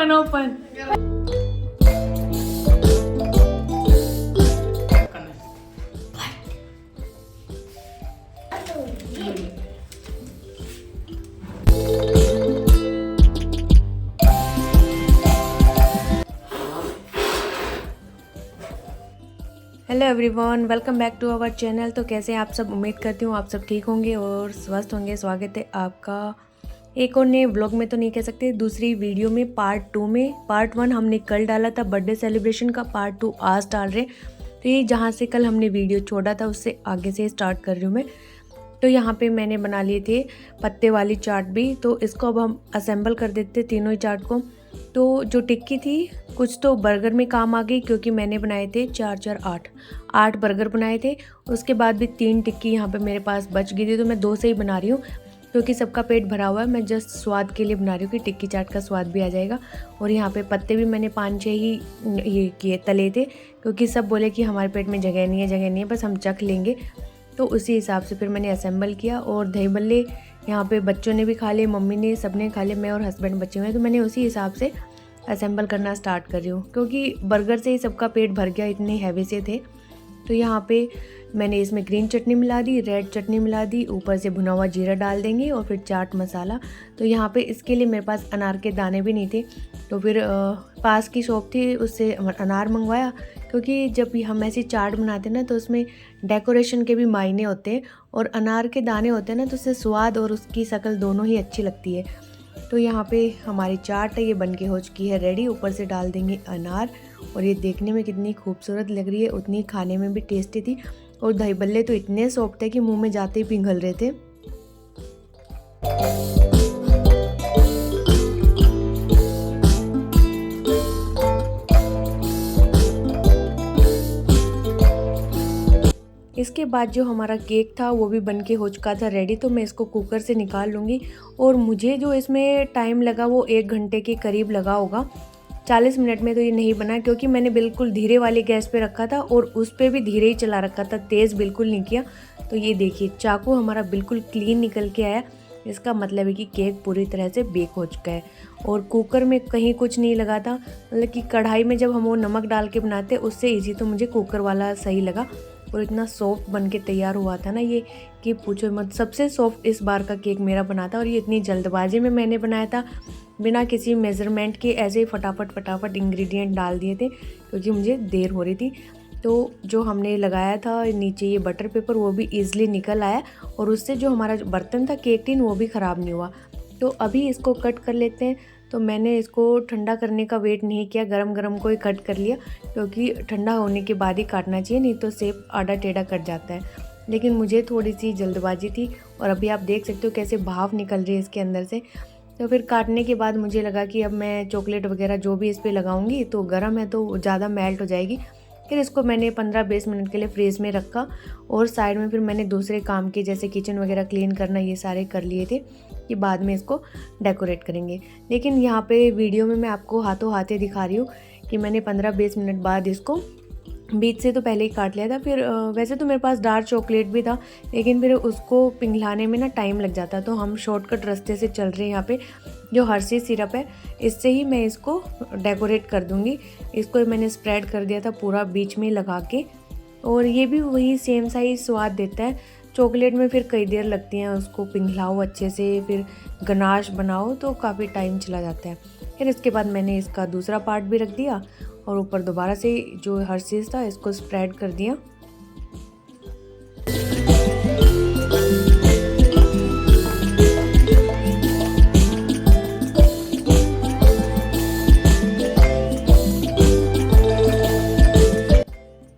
Open open. Hello everyone, welcome back to our channel. तो कैसे हैं आप सब? उम्मीद करती हूँ आप सब ठीक होंगे और स्वस्थ होंगे। स्वागत है आपका एक और नए व्लॉग में, तो नहीं कह सकते, दूसरी वीडियो में, पार्ट 2 में। पार्ट 1 हमने कल डाला था बर्थडे सेलिब्रेशन का, पार्ट 2 आज डाल रहे। तो ये जहाँ से कल हमने वीडियो छोड़ा था उससे आगे से स्टार्ट कर रही हूँ मैं। तो यहाँ पे मैंने बना लिए थे पत्ते वाली चाट भी, तो इसको अब हम असेंबल कर देते तीनों ही चाट को। तो जो टिक्की थी कुछ तो बर्गर में काम आ गई, क्योंकि मैंने बनाए थे 4 4 8 बर्गर बनाए थे। उसके बाद भी 3 टिक्की यहाँ पे मेरे पास बच गई थी, तो मैं 2 से ही बना रही हूँ क्योंकि सबका पेट भरा हुआ है। मैं जस्ट स्वाद के लिए बना रही हूँ कि टिक्की चाट का स्वाद भी आ जाएगा। और यहाँ पे पत्ते भी मैंने 5 6 ही ये किए तले थे, क्योंकि सब बोले कि हमारे पेट में जगह नहीं है, बस हम चख लेंगे। तो उसी हिसाब से फिर मैंने असेंबल किया। और दही बल्ले यहाँ पे बच्चों ने भी खा लिए, मम्मी ने, सबने खा लिए, मैं और हस्बैंड बचे हुए हैं। तो मैंने उसी हिसाब से असेंबल करना स्टार्ट कर रही हूँ, क्योंकि बर्गर से ही सबका पेट भर गया, इतने हैवी से थे। तो यहाँ पे मैंने इसमें ग्रीन चटनी मिला दी, रेड चटनी मिला दी, ऊपर से भुना हुआ जीरा डाल देंगे और फिर चाट मसाला। तो यहाँ पे इसके लिए मेरे पास अनार के दाने भी नहीं थे, तो फिर पास की शॉप थी उससे अनार मंगवाया, क्योंकि जब हम ऐसी चाट बनाते हैं ना तो उसमें डेकोरेशन के भी मायने होते हैं, और अनार के दाने होते हैं ना तो उससे स्वाद और उसकी शक्ल दोनों ही अच्छी लगती है। तो यहाँ पे हमारी चाट है, ये बन के हो चुकी है रेडी। ऊपर से डाल देंगे अनार, और ये देखने में कितनी खूबसूरत लग रही है, उतनी खाने में भी टेस्टी थी। और दही बल्ले तो इतने सॉफ्ट थे कि मुंह में जाते ही पिघल रहे थे। इसके बाद जो हमारा केक था वो भी बन के हो चुका था रेडी, तो मैं इसको कुकर से निकाल लूँगी। और मुझे जो इसमें टाइम लगा वो 1 घंटे के करीब लगा होगा। 40 मिनट में तो ये नहीं बना, क्योंकि मैंने बिल्कुल धीरे वाली गैस पे रखा था और उस पर भी धीरे ही चला रखा था, तेज़ बिल्कुल नहीं किया। तो ये देखिए चाकू हमारा बिल्कुल क्लीन निकल के आया। इसका मतलब है कि केक पूरी तरह से बेक हो चुका है। और कुकर में कहीं कुछ नहीं लगा था, मतलब कि कढ़ाई में जब हम वो नमक डाल के बनाते उससे ईजी तो मुझे कुकर वाला सही लगा। और इतना सॉफ्ट बन के तैयार हुआ था ना ये कि पूछो मत। सबसे सॉफ्ट इस बार का केक मेरा बना था, और ये इतनी जल्दबाजी में मैंने बनाया था, बिना किसी मेज़रमेंट के, ऐसे ही फटाफट इंग्रेडिएंट डाल दिए थे, क्योंकि मुझे देर हो रही थी। तो जो हमने लगाया था नीचे ये बटर पेपर, वो भी ईज़िली निकल आया, और उससे जो हमारा बर्तन था केक टिन वो भी ख़राब नहीं हुआ। तो अभी इसको कट कर लेते हैं। तो मैंने इसको ठंडा करने का वेट नहीं किया, गरम गरम को ही कट कर लिया, क्योंकि ठंडा होने के बाद ही काटना चाहिए, नहीं तो शेप आड़ा टेढ़ा कट जाता है। लेकिन मुझे थोड़ी सी जल्दबाजी थी, और अभी आप देख सकते हो कैसे भाप निकल रही है इसके अंदर से। तो फिर काटने के बाद मुझे लगा कि अब मैं चॉकलेट वगैरह जो भी इस पर लगाऊंगी तो गर्म है तो ज़्यादा मेल्ट हो जाएगी। फिर इसको मैंने 15-20 मिनट के लिए फ्रीज में रखा, और साइड में फिर मैंने दूसरे काम के जैसे किचन वगैरह क्लीन करना ये सारे कर लिए थे, कि बाद में इसको डेकोरेट करेंगे। लेकिन यहाँ पे वीडियो में मैं आपको हाथों हाथे दिखा रही हूँ कि मैंने 15-20 मिनट बाद इसको बीच से तो पहले ही काट लिया था। फिर वैसे तो मेरे पास डार्क चॉकलेट भी था, लेकिन फिर उसको पिघलाने में ना टाइम लग जाता, तो हम शॉर्टकट रास्ते से चल रहे हैं। यहाँ पे जो हर्षी सिरप है इससे ही मैं इसको डेकोरेट कर दूँगी। इसको मैंने स्प्रेड कर दिया था पूरा बीच में लगा के, और ये भी वही सेम सा ही स्वाद देता है। चॉकलेट में फिर कई देर लगती हैं, उसको पिघलाओ अच्छे से, फिर गनाश बनाओ तो काफ़ी टाइम चला जाता है। फिर इसके बाद मैंने इसका दूसरा पार्ट भी रख दिया, और ऊपर दोबारा से जो हर्शीज़ था इसको स्प्रेड कर दिया।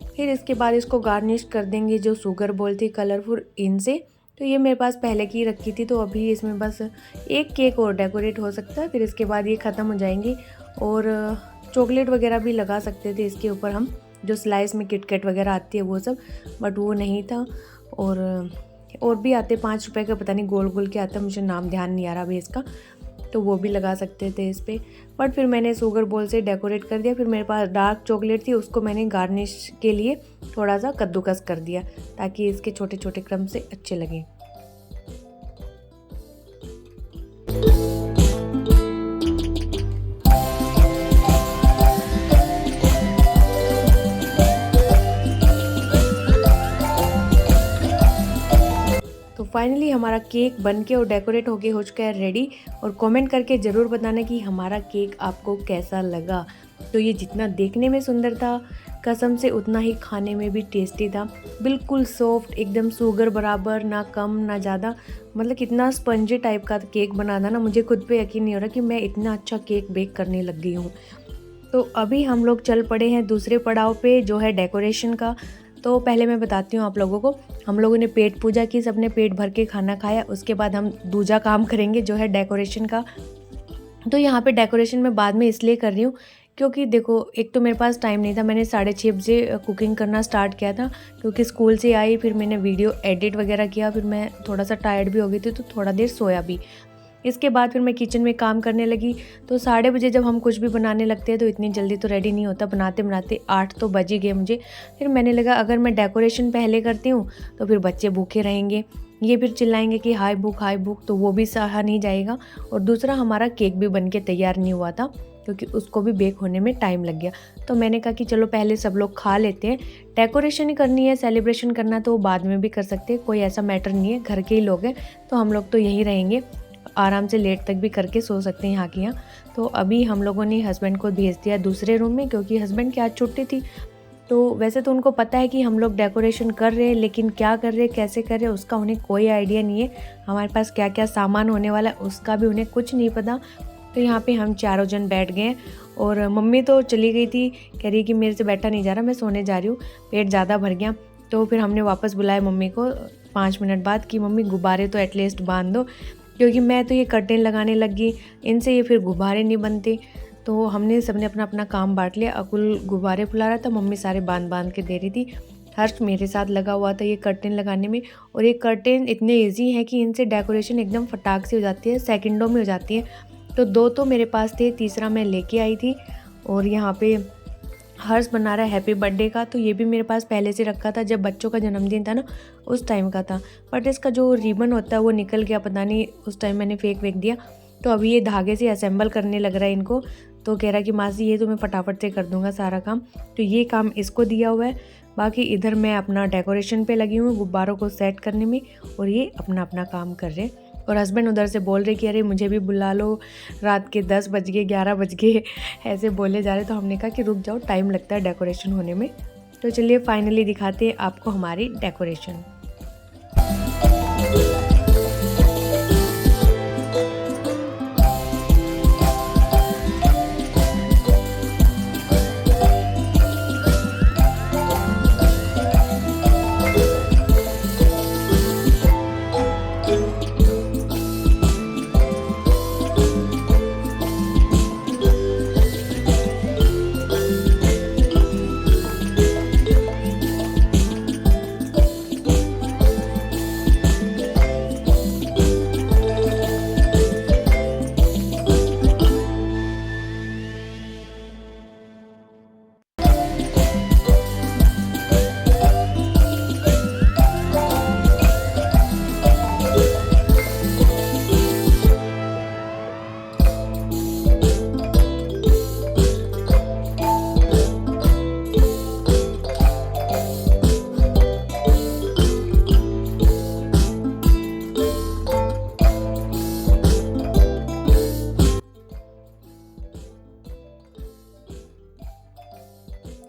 फिर इसके बाद इसको गार्निश कर देंगे जो शुगर बॉल थी कलरफुल इनसे। तो ये मेरे पास पहले की रखी थी, तो अभी इसमें बस एक केक और डेकोरेट हो सकता है, फिर इसके बाद ये ख़त्म हो जाएंगी। और चॉकलेट वगैरह भी लगा सकते थे इसके ऊपर हम, जो स्लाइस में किटकैट वगैरह आती है वो सब, बट वो नहीं था। और भी आते 5 रुपए का, पता नहीं गोल गोल के आता, मुझे नाम ध्यान नहीं आ रहा अभी इसका, तो वो भी लगा सकते थे इस पर। बट फिर मैंने शुगर बॉल से डेकोरेट कर दिया। फिर मेरे पास डार्क चॉकलेट थी, उसको मैंने गार्निश के लिए थोड़ा सा कद्दूकस कर दिया, ताकि इसके छोटे छोटे क्रम से अच्छे लगें। तो फाइनली हमारा केक बन के और डेकोरेट होके हो चुका है रेडी। और कमेंट करके ज़रूर बताना कि हमारा केक आपको कैसा लगा। तो ये जितना देखने में सुंदर था, कसम से उतना ही खाने में भी टेस्टी था। बिल्कुल सॉफ्ट, एकदम शुगर बराबर, ना कम ना ज़्यादा। मतलब कितना स्पंजी टाइप का केक बना था ना, मुझे खुद पे यकीन नहीं हो रहा कि मैं इतना अच्छा केक बेक करने लग गई हूँ। तो अभी हम लोग चल पड़े हैं दूसरे पड़ाव पे, जो है डेकोरेशन का। तो पहले मैं बताती हूँ आप लोगों को, हम लोगों ने पेट पूजा की, सबने पेट भर के खाना खाया। उसके बाद हम दूजा काम करेंगे जो है डेकोरेशन का। तो यहाँ पे डेकोरेशन मैं बाद में इसलिए कर रही हूँ क्योंकि देखो, एक तो मेरे पास टाइम नहीं था। मैंने 6:30 बजे कुकिंग करना स्टार्ट किया था क्योंकि स्कूल से आई, फिर मैंने वीडियो एडिट वगैरह किया, फिर मैं थोड़ा सा टायर्ड भी हो गई थी तो थोड़ा देर सोया भी। इसके बाद फिर मैं किचन में काम करने लगी। तो 8:30 बजे जब हम कुछ भी बनाने लगते हैं तो इतनी जल्दी तो रेडी नहीं होता, बनाते बनाते 8 तो बज ही गए मुझे। फिर मैंने लगा अगर मैं डेकोरेशन पहले करती हूँ तो फिर बच्चे भूखे रहेंगे, ये फिर चिल्लाएंगे कि हाय भूख, तो वो भी सहा नहीं जाएगा। और दूसरा, हमारा केक भी बन के तैयार नहीं हुआ था क्योंकि उसको भी बेक होने में टाइम लग गया। तो मैंने कहा कि चलो पहले सब लोग खा लेते हैं, डेकोरेशन ही करनी है, सेलिब्रेशन करना तो वो बाद में भी कर सकते हैं, कोई ऐसा मैटर नहीं है, घर के ही लोग हैं तो हम लोग तो यहीं रहेंगे, आराम से लेट तक भी करके सो सकते हैं यहाँ के यहाँ। तो अभी हम लोगों ने हस्बैंड को भेज दिया दूसरे रूम में क्योंकि हस्बैंड की आज छुट्टी थी। तो वैसे तो उनको पता है कि हम लोग डेकोरेशन कर रहे हैं, लेकिन क्या कर रहे हैं, कैसे कर रहे हैं, उसका उन्हें कोई आइडिया नहीं है। हमारे पास क्या क्या सामान होने वाला है उसका भी उन्हें कुछ नहीं पता। तो यहाँ पे हम चारों जन बैठ गए और मम्मी तो चली गई थी, कह रही कि मेरे से बैठा नहीं जा रहा, मैं सोने जा रही हूँ, पेट ज़्यादा भर गया। तो फिर हमने वापस बुलाया मम्मी को 5 मिनट बाद कि मम्मी गुब्बारे तो एटलीस्ट बांध दो, क्योंकि मैं तो ये कर्टेन लगाने लग गई, इनसे ये फिर गुब्बारे नहीं बनते। तो हमने सबने अपना अपना काम बांट लिया। अकुल गुब्बारे फुला रहा था, मम्मी सारे बांध के दे रही थी। हर्ष मेरे साथ लगा हुआ था ये कर्टेन लगाने में। और ये कर्टेन इतने ईजी हैं कि इनसे डेकोरेशन एकदम फटाक से हो जाती है, सेकंडों में हो जाती है। तो 2 तो मेरे पास थे, तीसरा मैं लेके आई थी। और यहाँ पे हर्ष बना रहा है हैप्पी बर्थडे का, तो ये भी मेरे पास पहले से रखा था, जब बच्चों का जन्मदिन था ना उस टाइम का था। बट इसका जो रिबन होता है वो निकल गया, पता नहीं उस टाइम मैंने फेंक दिया। तो अभी ये धागे से असेंबल करने लग रहा है इनको। तो कह रहा है कि मासी ये तो मैं फटाफट से कर दूंगा सारा काम। तो ये काम इसको दिया हुआ है। बाकी इधर मैं अपना डेकोरेशन पे लगी हूँ, गुब्बारों को सेट करने में, और ये अपना अपना काम कर रहे हैं। और हस्बैंड उधर से बोल रहे कि अरे मुझे भी बुला लो, रात के 10 बज गए, 11 बज गए, ऐसे बोले जा रहे। तो हमने कहा कि रुक जाओ, टाइम लगता है डेकोरेशन होने में। तो चलिए फाइनली दिखाते हैं आपको हमारी डेकोरेशन।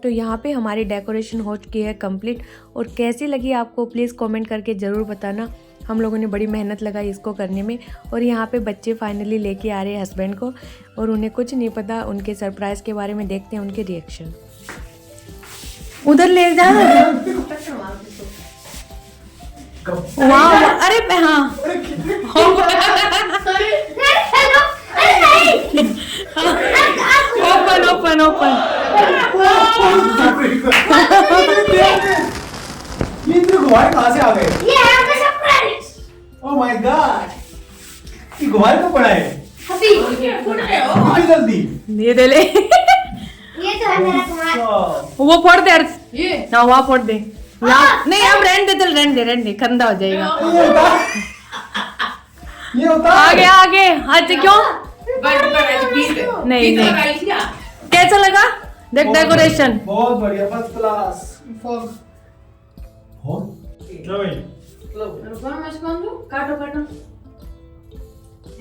तो यहाँ पे हमारी डेकोरेशन हो चुकी है कंप्लीट। और कैसी लगी आपको प्लीज़ कमेंट करके ज़रूर बताना। हम लोगों ने बड़ी मेहनत लगाई इसको करने में। और यहाँ पे बच्चे फाइनली लेके आ रहे हैं हस्बैंड को, और उन्हें कुछ नहीं पता उनके सरप्राइज़ के बारे में। देखते हैं उनके रिएक्शन। उधर ले जा। वाह, अरे हाँ ओपन ओपन ओपन। ये इतने गुब्बारे कहाँ से आ गए? ये है आपका सरप्राइज। ओह माय गॉड, ये गुब्बारे कब पड़ा है? अभी जल्दी ये दे ले। ये तो है मेरा तुम्हारा। वो फोड़ दे यार, ये ना वहाँ फोड़ दे। नहीं अब रहने दे, ठंडा हो जाएगा। ये होता आगे आगे हाथ से क्यों? नहीं कैसा लगा देख डेकोरेशन? बहुत बढ़िया, फर्स्ट क्लास। रुको मैं इसको दूं। काटो काटो।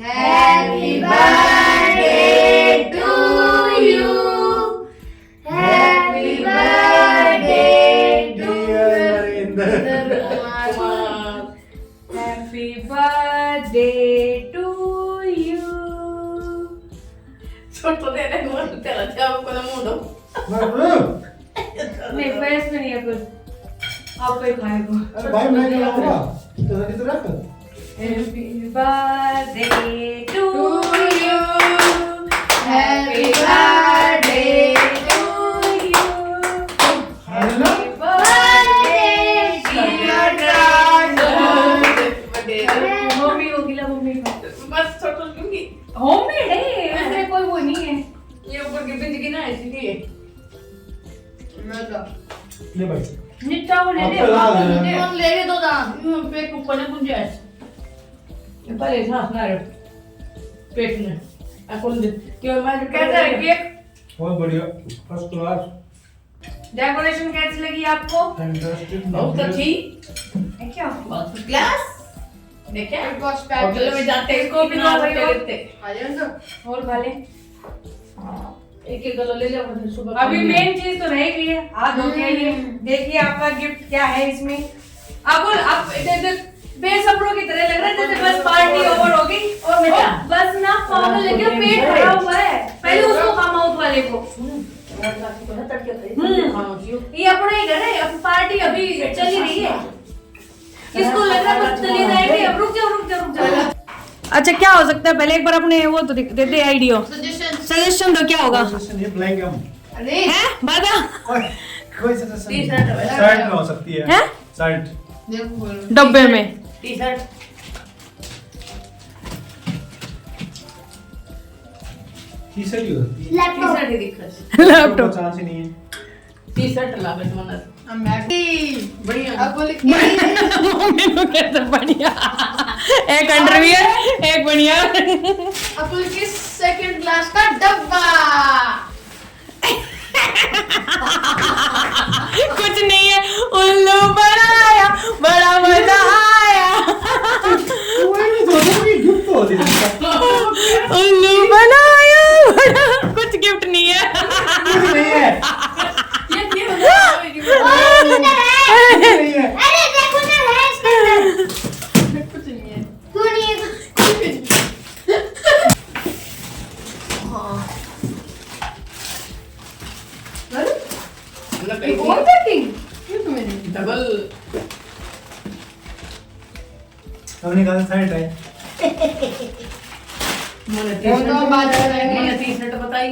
Happy birthday to you. Happy birthday to Happy birthday to you. छोटो दे दे वो तेरा जाओ को ना मुंह दो। नहीं फेस में नहीं है कुछ। आपको ही खाएगा। अरे भाई मैं क्या लाऊंगा? तो इधर रख। Happy birthday to you. Happy birthday to you. अरे ना Happy birthday dear birthday mummy को खिला मम्मी को। बस छोटो लूंगी। होममेड है इसमें कोई वो नहीं है। ये ऊपर की बिंदी की ना इसलिए। मैं तो ले भाई निच्चा वो ले ले। अब तो ला दे। हम ले ले दो दान पे ऊपर ने गुंजाइश ये पहले सांस ना रे पेट में अकुल दे क्यों मैं कैसा है केक? बहुत बढ़िया फर्स्ट क्लास डेकोरेशन कैसी लगी आपको? फैंटास्टिक बहुत अच्छी क्या? बहुत क्लास देखा बस होटल में जाते इसको भी दो भाई और। और खा ले। एक एक गलो ले जाओ फिर सुबह अभी मेन चीज तो रह गई है। हाथ धो के आइए। देखिए आपका गिफ्ट क्या है इसमें। अब बेसब्रों की तरह लग रहा है जैसे बस पार्टी ओवर हो गई और बेटा बस ना पागल लगे पेट भरा हुआ है। पहले उसको काम आउट वाले को। ये अपना ही घर है। अब पार्टी अभी चल ही रही है। इसको लग रहा है बस चली जाएगी। अब रुक जाओ रुक जाओ रुक जाओ। अच्छा क्या हो सकता है पहले एक बार अपने वो तो दे दे आइडिया सजेशन तो क्या होगा ये ब्लैंक हम अरे हैं बता कोई सजेशन टी-शर्ट है। शर्ट में हो सकती है हैं? शर्ट डब्बे में टी-शर्ट टी-शर्ट ही होती है लैपटॉप टी-शर्ट ही दिखा लैपटॉप चांस ही नहीं है टी-शर्ट लागत मनत बढ़िया अब बोले मम्मी को कहते बढ़िया एक अंडरवियर एक बढ़िया अपुल की सेकंड क्लास का डब्बा कुछ नहीं है उल्लू बनाया बड़ा मजा आया गिफ्ट तो होती है उल्लू बनाया बड़ा कुछ गिफ्ट नहीं है नहीं है ये क्या नहीं है अरे देखो ना है इसके अंदर कुछ नहीं है क्यों नहीं है कुछ ना कहीं डबल हमने कहा शर्ट है मैंने वो तो बात करेंगे। मैंने टी-शर्ट बताई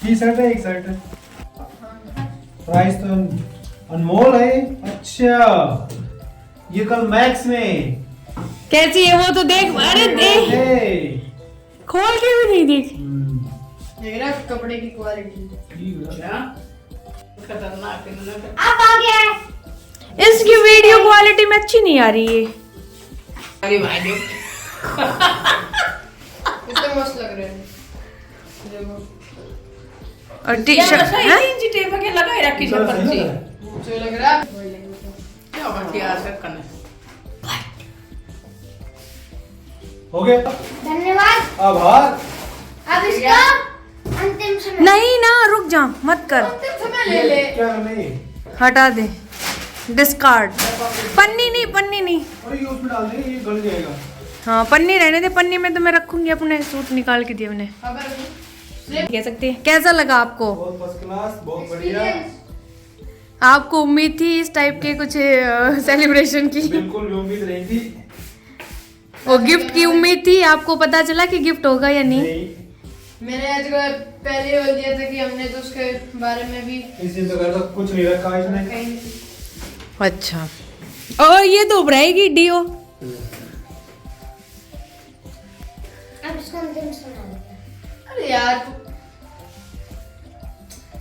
टी-शर्ट है एक शर्ट है प्राइस तो अनमोल है अच्छा ये कल मैक्स में कैसी है वो तो देख अरे देख हे खोल के भी नहीं देख देख रहा कपड़े की क्वालिटी क्या खतरनाक है ना अब आ गया है इसकी वीडियो क्वालिटी में अच्छी नहीं आ रही है अरे भाई देख कितने मस्त लग रहे हैं देखो और टी शर्ट क्या इंची टेप के लगाए रखी सब बच्ची जो लग रहा है क्या बच्ची आज तक करने हो गया धन्यवाद आभार अब इसका अंतिम समय नहीं ना रुक जा मत कर अंतिम समय ले ले क्या नहीं हटा दे डिस्कार्ड पन्नी नहीं अरे ये उसमें डाल दे ये गल जाएगा हाँ पन्नी रहने दे पन्नी में तो मैं रखूंगी अपने सूट निकाल के दिए मैंने खबर कह सकते हैं कैसा लगा आपको बहुत फर्स्ट क्लास बहुत बढ़िया आपको उम्मीद थी इस टाइप के कुछ सेलिब्रेशन की बिल्कुल भी उम्मीद नहीं थी और गिफ्ट की उम्मीद थी आपको पता चला कि गिफ्ट होगा या नहीं नहीं मैंने आज को पहले ही बोल दिया था कि हमने तो उसके बारे में भी इसी तो करता कुछ नहीं रखा इसने कहीं अच्छा और ये तो उभराएगी डीओ अब इसका अंतिम समय अरे यार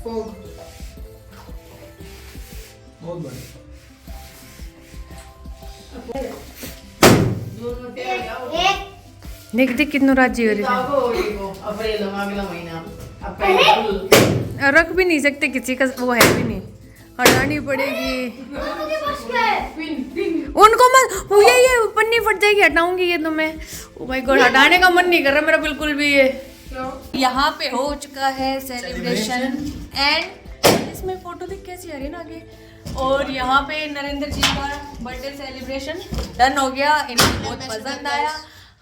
फोग बहुत बढ़िया एक देख देख कितनों राजी हो रही अप्रैल अगला महीना अप्रैल रख भी नहीं सकते किसी का वो है भी नहीं हटानी पड़ेगी मुझे बस क्या है उनको मत, ये पन्नी फट जाएगी, हटाऊंगी ये तो मैं। ओ माय गॉड, हटाने का मन नहीं कर रहा मेरा बिल्कुल भी ये। यहाँ पे हो चुका है सेलिब्रेशन एंड इसमें फोटो देख कैसी आ रही है ना आगे। और यहाँ पे नरेंद्र जी का बर्थडे सेलिब्रेशन डन हो गया, इनको बहुत पसंद आया।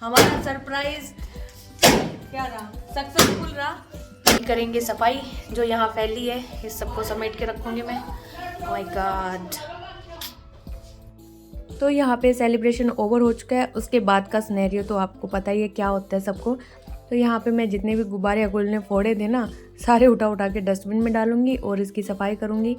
हमारा सरप्राइज क्या रहा, सक्सेसफुल रहा। करेंगे सफाई जो यहाँ फैली है, इस सबको समेट के रखूंगी मैं। Oh my God. तो यहाँ पे सेलिब्रेशन ओवर हो चुका है। उसके बाद का सिनेरियो तो आपको पता ही है क्या होता है सबको। तो यहाँ पे मैं जितने भी गुब्बारे अकुल ने फोड़े थे ना, सारे उठा के डस्टबिन में डालूंगी और इसकी सफाई करूँगी।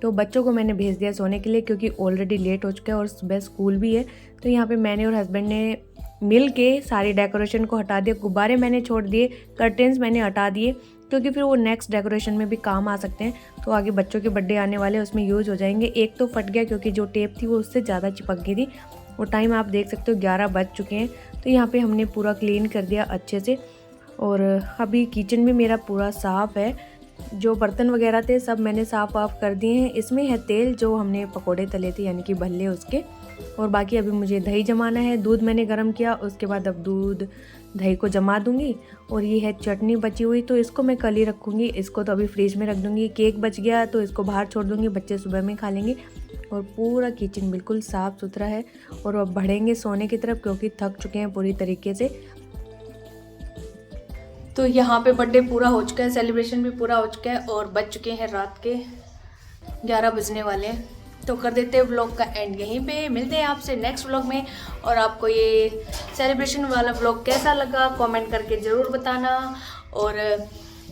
तो बच्चों को मैंने भेज दिया सोने के लिए क्योंकि ऑलरेडी लेट हो चुका है और सुबह स्कूल भी है। तो यहाँ पे मैंने और हस्बैंड ने मिल के सारी डेकोरेशन को हटा दिया। गुब्बारे मैंने छोड़ दिए, कर्टेंस मैंने हटा दिए क्योंकि फिर वो नेक्स्ट डेकोरेशन में भी काम आ सकते हैं। तो आगे बच्चों के बर्थडे आने वाले उसमें यूज़ हो जाएंगे। एक तो फट गया क्योंकि जो टेप थी वो उससे ज़्यादा चिपक गई थी। वो टाइम आप देख सकते हो 11 बज चुके हैं। तो यहाँ पे हमने पूरा क्लीन कर दिया अच्छे से और अभी किचन भी मेरा पूरा साफ़ है। जो बर्तन वगैरह थे सब मैंने साफ़ वाफ कर दिए हैं। इसमें है तेल जो हमने पकोड़े तले थे यानी कि भल्ले उसके। और बाकी अभी मुझे दही जमाना है। दूध मैंने गर्म किया, उसके बाद अब दूध दही को जमा दूंगी। और ये है चटनी बची हुई, तो इसको मैं कल ही रखूँगी। इसको तो अभी फ्रिज में रख दूँगी। केक बच गया तो इसको बाहर छोड़ दूँगी, बच्चे सुबह में खा लेंगे। और पूरा किचन बिल्कुल साफ़ सुथरा है। और अब बढ़ेंगे सोने की तरफ क्योंकि थक चुके हैं पूरी तरीके से। तो यहाँ पे बर्थडे पूरा हो चुका है, सेलिब्रेशन भी पूरा हो चुका है और बज चुके हैं रात के 11 बजने वाले हैं। तो कर देते हैं व्लॉग का एंड यहीं पे। मिलते हैं आपसे नेक्स्ट व्लॉग में। और आपको ये सेलिब्रेशन वाला व्लॉग कैसा लगा कमेंट करके ज़रूर बताना। और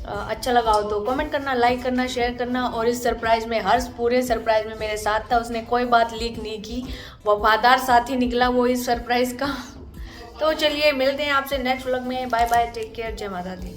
अच्छा लगा हो तो कमेंट करना, लाइक करना, शेयर करना। और इस सरप्राइज़ में, हर्ष पूरे सरप्राइज़ में मेरे साथ था, उसने कोई बात लीक नहीं की। वफादार साथी निकला वो इस सरप्राइज़ का। तो चलिए मिलते हैं आपसे नेक्स्ट व्लॉग में। बाय बाय, टेक केयर, जय माता दी।